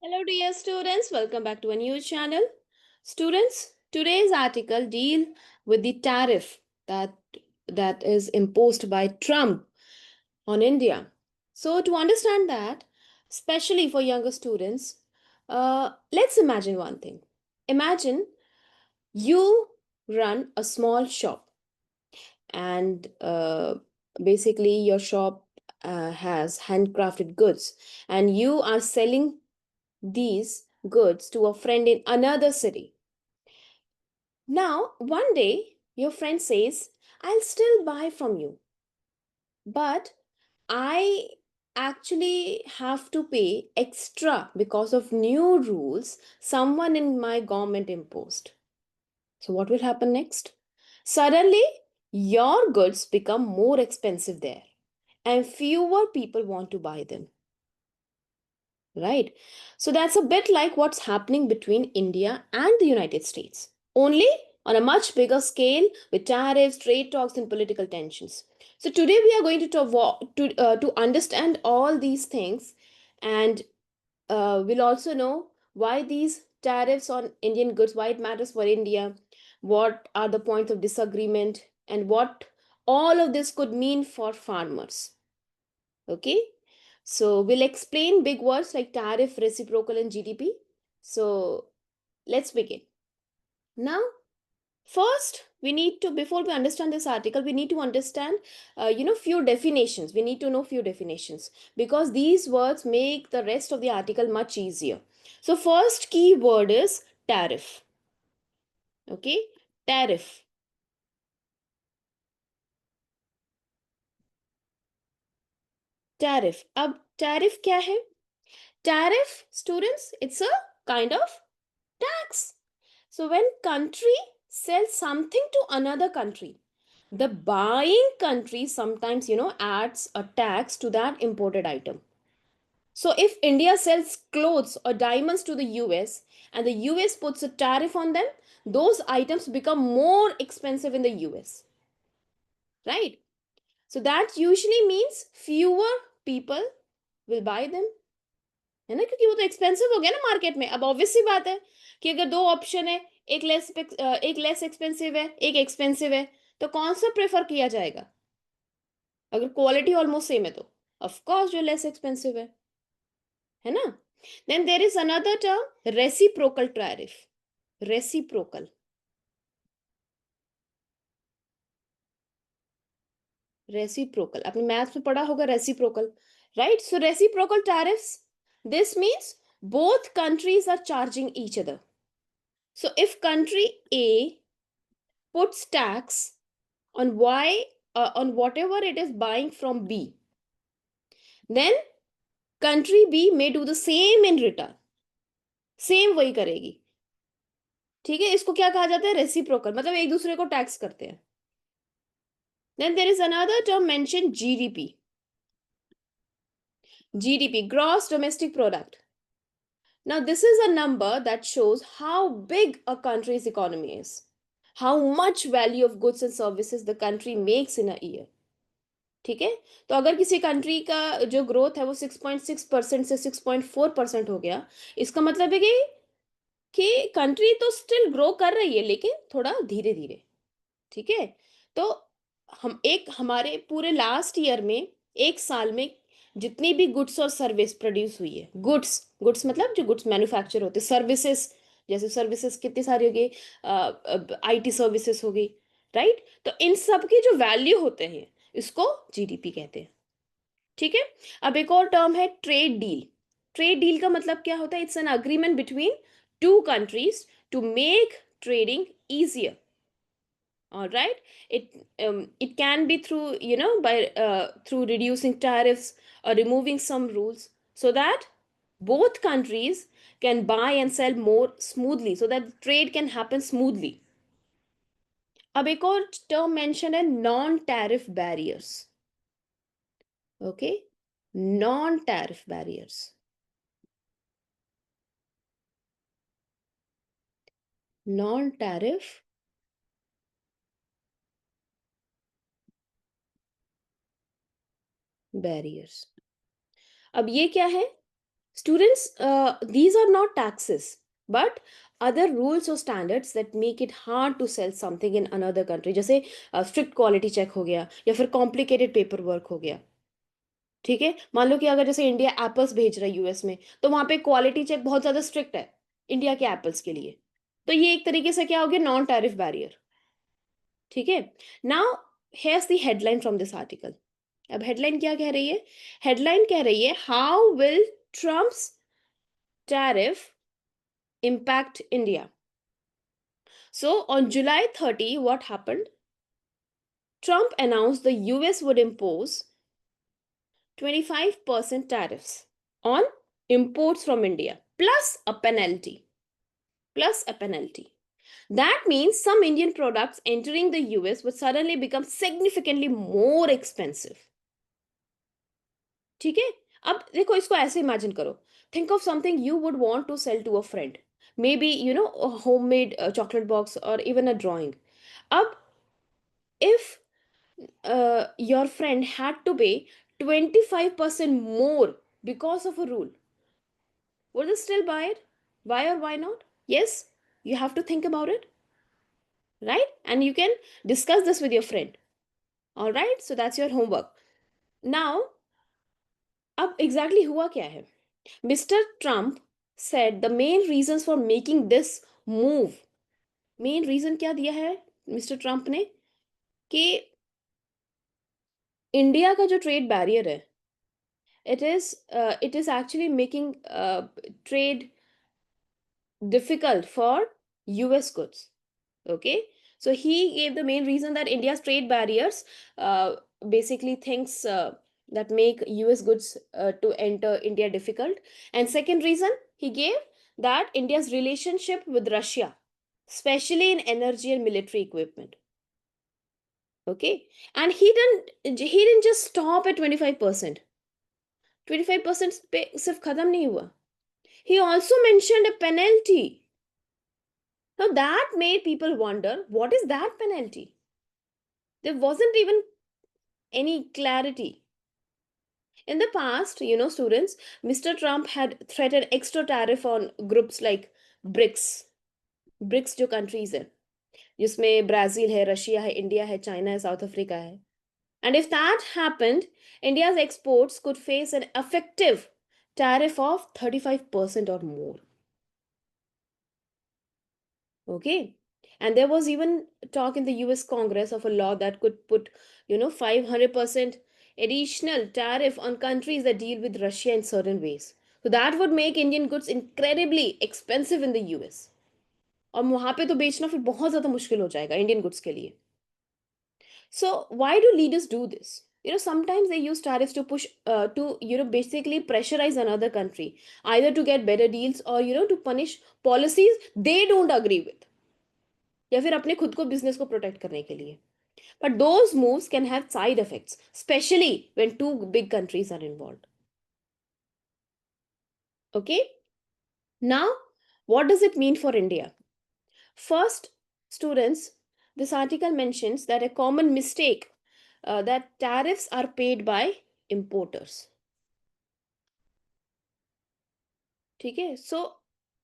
Hello dear students, welcome back to a new channel. Students, today's article deal with the tariff that is imposed by Trump on India. So to understand that, especially for younger students, let's imagine one thing. Imagine you run a small shop and basically your shop has handcrafted goods and you are selling these goods to a friend in another city. Now, one day, your friend says, I'll still buy from you, but I actually have to pay extra because of new rules someone in my government imposed. So, what will happen next? Suddenly, your goods become more expensive there, and fewer people want to buy them. Right? So that's a bit like what's happening between India and the United States, only on a much bigger scale with tariffs, trade talks, and political tensions. So today we are going to to understand all these things, and we'll also know why these tariffs on Indian goods, why it matters for India, what are the points of disagreement, and what all of this could mean for farmers. Okay, so we'll explain big words like tariff, reciprocal, and GDP. So let's begin. Now, first, we need to, before we understand this article, we need to understand, few definitions. We need to know few definitions because these words make the rest of the article much easier. So, first key word is tariff. Okay, tariff. Tariff. अब tariff क्या है? Tariff, students, it's a kind of tax. So when country sells something to another country, the buying country sometimes, adds a tax to that imported item. So if India sells clothes or diamonds to the US and the US puts a tariff on them, those items become more expensive in the US, right? So that usually means fewer people will buy them. है ना, क्योंकि वो तो expensive हो गया ना market में. अब ऑब्वियस सी बात है कि अगर दो ऑप्शन है, एक लेस एक्सपेंसिव है, एक एक्सपेंसिव है, तो कौन सा प्रेफर किया जाएगा अगर क्वालिटी ऑलमोस्ट सेम है? तो ऑफ कोर्स जो लेस एक्सपेंसिव है ना. Then there is another term reciprocal tariff. Reciprocal. Reciprocal आपने मैथ्स में पढ़ा होगा reciprocal, right? So reciprocal tariffs, this means both countries are charging each other. So if country A puts tax on on whatever it is buying from B, then country B may do the same in return. Same वही करेगी. ठीक है, इसको क्या कहा जाता है? Reciprocal, मतलब एक दूसरे को टैक्स करते हैं. Then there is another term mention GDP. GDP, gross domestic product. Now this is a number that shows how big a country's economy is, how much value of goods and services the country makes in a year. ठीक है, तो अगर किसी country का जो growth है वो 6.6% से 6.4% हो गया, इसका मतलब है कि कंट्री तो स्टिल ग्रो कर रही है लेकिन थोड़ा धीरे धीरे. ठीक है, तो हम एक हमारे पूरे लास्ट ईयर में, एक साल में जितनी भी गुड्स और सर्विस प्रोड्यूस हुई है, गुड्स गुड्स मतलब जो गुड्स मैन्युफैक्चर होते, सर्विसेज जैसे सर्विसेज कितनी सारी हो गई, आईटी सर्विसेज हो गई, राइट? तो इन सब की जो वैल्यू होते हैं इसको जीडीपी कहते हैं. ठीक है, अब एक और टर्म है ट्रेड डील. ट्रेड डील का मतलब क्या होता है? It's an agreement between two countries to make trading easier. All right, it can be through, by through reducing tariffs or removing some rules so that both countries can buy and sell more smoothly, so that trade can happen smoothly. अब एक और term mention है non tariff barriers. Okay, non tariff barriers. Non tariff barriers. अब ये क्या है? Students, these are not taxes, but other rules or standards that make it hard to sell something in another country. जैसे strict quality check हो गया या फिर complicated paperwork हो गया. ठीक है, मान लो कि अगर जैसे इंडिया एप्पल्स भेज रहा है यूएस में, तो वहां पे क्वालिटी चेक बहुत ज्यादा स्ट्रिक्ट है इंडिया के एप्पल्स के लिए. तो ये एक तरीके से क्या हो गया, नॉन टैरिफ बैरियर. ठीक है. Now hairs the headline from this article. अब हेडलाइन क्या कह रही है? हेडलाइन कह रही है, how will Trump's tariff impact India? So on July 30, what happened? Trump announced the US would impose 25% tariffs on imports from India, plus a penalty. Plus a penalty. That means some Indian products entering the US would suddenly become significantly more expensive. ठीक है. अब देखो, इसको ऐसे imagine करो. Think of something you would want to sell to a friend. Maybe, a homemade chocolate box or even a drawing. Ab, if your friend had to pay 25% more because of a rule, would they still buy it? Why or why not? Yes, you have to think about it, right? And you can discuss this with your friend. All right, so that's your homework. Now, अब exactly हुआ क्या है? Mr. Trump said the main reasons for making this move. Main reason क्या दिया है mister Trump ने? कि India का जो ट्रेड बैरियर है, it is actually making trade difficult for US goods. Okay, so he gave the main reason that India's trade barriers, basically things that make US goods to enter India difficult. And second reason he gave, that India's relationship with Russia, especially in energy and military equipment. Okay, and he didn't just stop at 25%. 25% पे सिर्फ खत्म नहीं हुआ. He also mentioned a penalty. Now that made people wonder, what is that penalty? There wasn't even any clarity. In the past, students, Mr. Trump had threatened extra tariff on groups like BRICS. BRICS जो countries है, जिसमें Brazil है, Russia है, India है, China है, south Africa है. And if that happened, India's exports could face an effective tariff of 35% or more. Okay. And there was even talk in the US Congress of a law that could put, 500% additional tariff on countries that deal with Russia in certain ways. So that would make Indian goods incredibly expensive in the US. और वहां पे तो बेचना फिर बहुत ज्यादा मुश्किल हो जाएगा इंडियन गुड्स के लिए. So why do leaders do this? Sometimes they use tariffs to push, to basically pressurize another country, either to get better deals or to punish policies they don't agree with, या फिर अपने खुद को business को protect करने के लिए. But those moves can have side effects, especially when two big countries are involved. Okay? Now, what does it mean for India? First, students, this article mentions that a common mistake, that tariffs are paid by importers. ठीक है? So,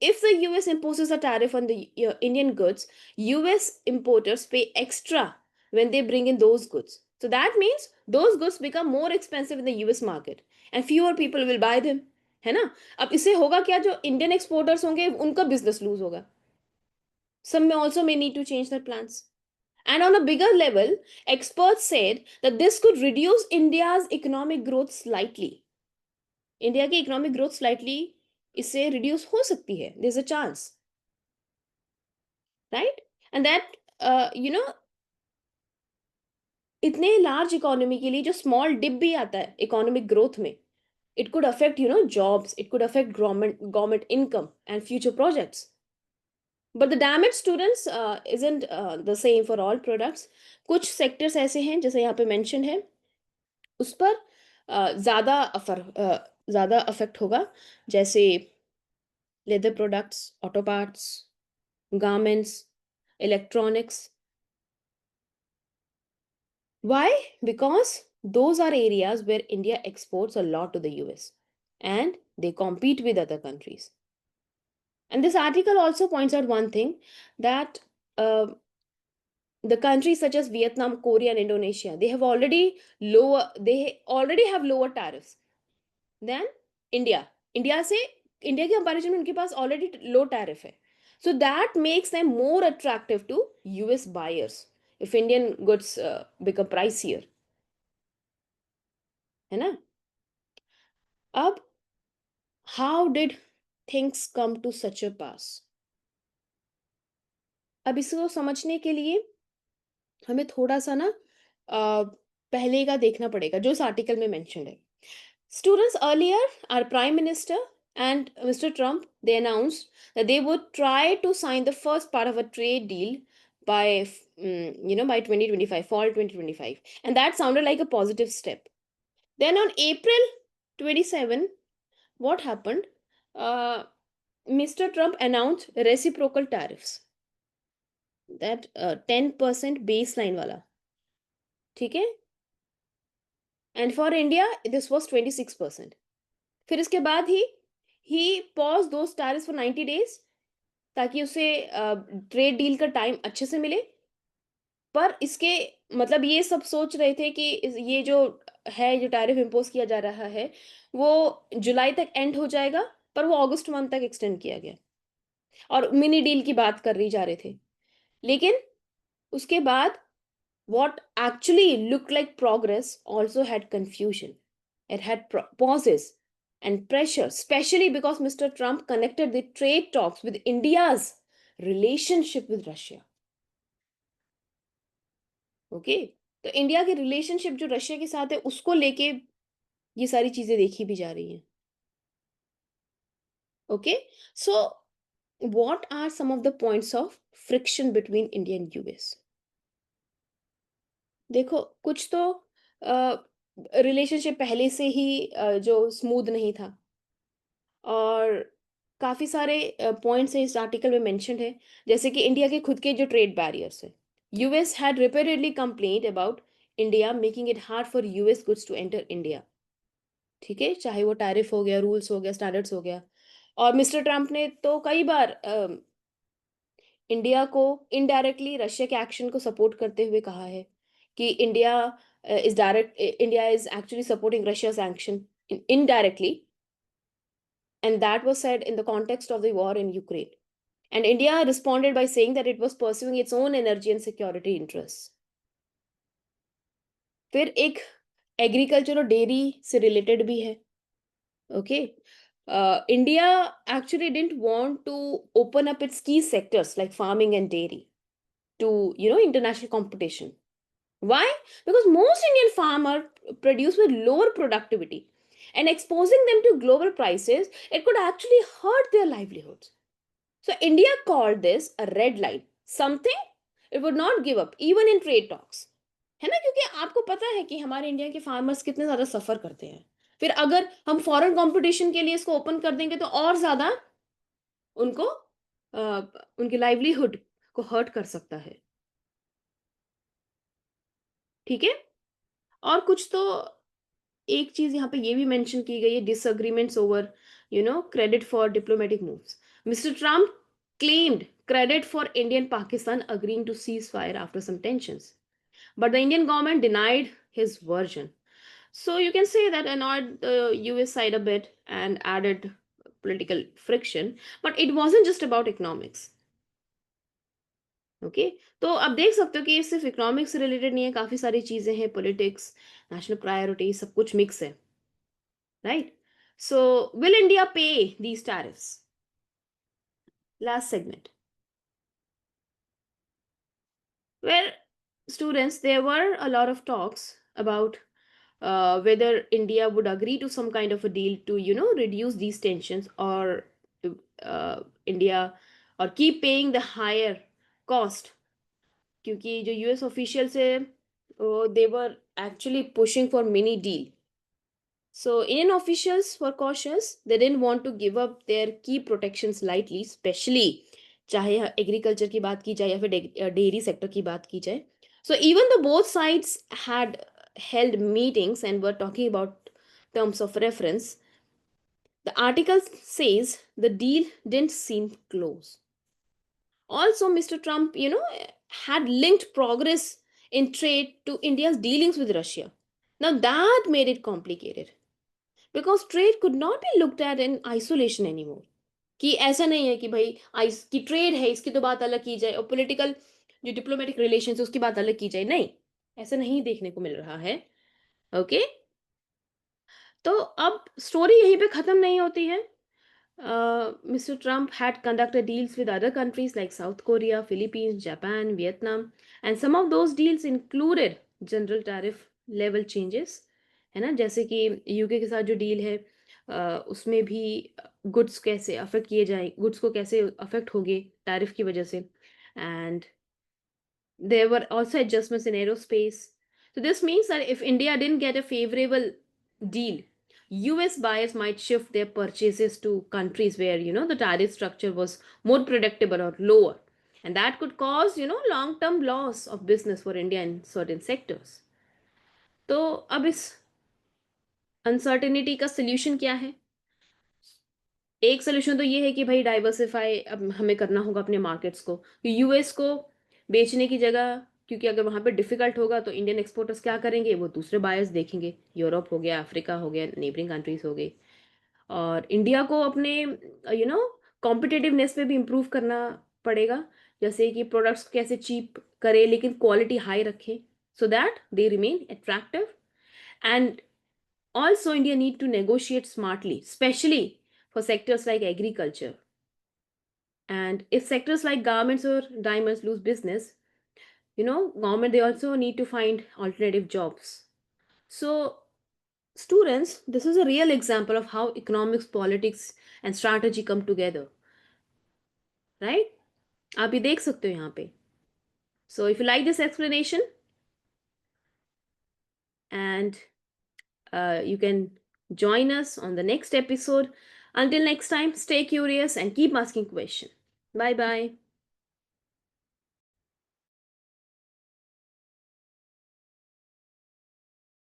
if the US imposes a tariff on the Indian goods, US importers pay extra when they bring in those goods. So that means those goods become more expensive in the US market and fewer people will buy them. है ना? अब इससे होगा क्या, जो Indian exporters होंगे उनका business loose होगा. Some may need to change their plans. And on a bigger level, experts said that this could reduce India's economic growth slightly. India की इकोनॉमिक ग्रोथ स्लाइटली इससे रिड्यूस हो सकती है. There is a chance, right? And that, you know इतने large economy के लिए जो small dip भी आता है इकोनॉमिक ग्रोथ में, it could affect jobs, it could affect government income and future projects. But the damage, students, isn't the same for all products. कुछ sectors ऐसे हैं जैसे यहाँ पे मेंशन है, उस पर ज्यादा अफेक्ट होगा, जैसे leather products, auto parts, garments, electronics. Why? Because those are areas where India exports a lot to the US. and they compete with other countries. And this article also points out one thing, that uh, the countries such as Vietnam, Korea, and Indonesia, they already have lower tariffs than India. India से India के comparison में उनके पास already लो tariff है. So that makes them more attractive to US buyers if Indian goods become pricier. है ना? अब how did things come to such a pass? अब इसको समझने के लिए हमें थोड़ा सा ना पहले का देखना पड़ेगा जो इस आर्टिकल में मेंशन है. Students, earlier, our Prime Minister and Mr. Trump, they announced that they would try to sign the first part of a trade deal by, by 2025, fall 2025. And that sounded like a positive step. Then on April 27, what happened? Uh, Mr. Trump announced reciprocal tariffs. That 10% baseline wala. ठीक है? And for India, this was 26%. फिर इसके बाद ही pause those tariffs for 90 days ताकि उसे trade deal का time अच्छे से मिले. पर इसके मतलब ये सब सोच रहे थे कि ये जो है, जो टैरिफ इम्पोज किया जा रहा है, वो जुलाई तक एंड हो जाएगा, पर वो अगस्त मंथ तक एक्सटेंड किया गया और मिनी डील की बात कर रही जा रहे थे. लेकिन उसके बाद what actually looked like progress also had confusion. It had pauses and pressure, especially because Mr. Trump connected the trade talks with India's relationship with Russia. Okay? तो इंडिया की रिलेशनशिप जो रशिया के साथ है उसको लेके ये सारी चीजें देखी भी जा रही हैं. Okay, so what are some of the points of friction between India and US? देखो, कुछ तो रिलेशनशिप पहले से ही जो स्मूथ नहीं था, और काफ़ी सारे पॉइंट्स हैं इस आर्टिकल में मेंशन्ड है, जैसे कि इंडिया के खुद के जो ट्रेड बैरियर्स है. US had repeatedly complained about India making it hard for US goods to enter India. ठीक है, चाहे वो टैरिफ हो गया, रूल्स हो गया, स्टैंडर्ड्स हो गया. और मिस्टर ट्रम्प ने तो कई बार इंडिया को इनडायरेक्टली रशिया के एक्शन को सपोर्ट करते हुए कहा है कि India is actually supporting Russia's action indirectly, and that was said in the context of the war in Ukraine. And India responded by saying that it was pursuing its own energy and security interests. फिर एक agriculture और dairy से related भी है. Okay, India actually didn't want to open up its key sectors like farming and dairy to international competition. Why? Because most Indian farmers produce with lower productivity, and exposing them to global prices, it could actually hurt their livelihoods. So India called this a red line, something it would not give up even in trade talks. है ना, क्योंकि आपको पता है कि हमारे India के farmers कितने ज्यादा सफर करते हैं. फिर अगर हम फॉरेन कंपटीशन के लिए इसको ओपन कर देंगे तो और ज्यादा उनको उनकी लाइवलीहुड को हर्ट कर सकता है. ठीक है, और कुछ तो एक चीज यहाँ पे ये भी मेंशन की गई है, disagreements over credit for diplomatic moves. Mister Trump claimed credit for India and Pakistan agreeing to ceasefire after some tensions, but the Indian government denied his version. So you can say that annoyed the US side a bit and added political friction, but it wasn't just about economics. Okay, तो आप देख सकते हो कि ये सिर्फ economics से related नहीं है, काफी सारी चीजें हैं, पॉलिटिक्स, नेशनल प्रायोरिटी, सब कुछ मिक्स है. राइट? सो विल इंडिया पे these tariffs? Last segment, where students, there were a lot of talks about whether India would agree to some kind of a deal to reduce these tensions, or India, or keep paying the higher cost. क्योंकि जो US officials है, they were actually pushing for mini deal. So Indian officials were cautious. They didn't want to give up their key protections lightly, especially चाहे agriculture की बात की जाए या फिर डेयरी सेक्टर की बात की जाए. So even though both sides had held meetings and were talking about terms of reference, The article says the deal didn't seem close. Also, Mr. Trump, had linked progress in trade to India's dealings with Russia. Now that made it complicated because trade could not be looked at in isolation anymore. कि ऐसा नहीं है कि भाई ice की trade है इसकी तो बात अलग की जाए और पॉलिटिकल जो डिप्लोमेटिक रिलेशन है उसकी बात अलग की जाए, नहीं, ऐसा नहीं देखने को मिल रहा है. ओके. तो अब स्टोरी यहीं पे खत्म नहीं होती है. Mr. Trump had conducted deals with other countries like South Korea, Philippines, Japan, Vietnam, and some of those deals included general tariff level changes. है ना, जैसे कि यूके के साथ जो डील है उसमें भी गुड्स कैसे अफेक्ट किए जाए, गुड्स को कैसे अफेक्ट होंगे टैरिफ की वजह से. And there were also adjustments in aerospace. So this means that if India didn't get a favorable deal, US buyers might shift their purchases to countries where, the tariff structure was more predictable or lower. And that could cause, long-term loss of business for India in certain sectors. तो अब इस uncertainty का solution क्या है? एक solution तो ये है कि भाई डाइवर्सिफाई अब हमें करना होगा अपने मार्केट्स को. यूएस को बेचने की जगह, क्योंकि अगर वहाँ पे डिफिकल्ट होगा तो इंडियन एक्सपोर्टर्स क्या करेंगे, वो दूसरे बायर्स देखेंगे. यूरोप हो गया, अफ्रीका हो गया, नेबरिंग कंट्रीज हो गई. और इंडिया को अपने कॉम्पिटिटिवनेस पे भी इम्प्रूव करना पड़ेगा. जैसे कि प्रोडक्ट्स कैसे चीप करे लेकिन क्वालिटी हाई रखें so that they remain attractive. And also, India need to negotiate smartly, especially for sectors like agriculture. And if sectors like garments or diamonds lose business, government they also need to find alternative jobs. So, students, this is a real example of how economics, politics, and strategy come together, right? आप ये देख सकते हो यहाँ पे. So, if you like this explanation, and you can join us on the next episode. Until next time, stay curious and keep asking questions. Bye bye.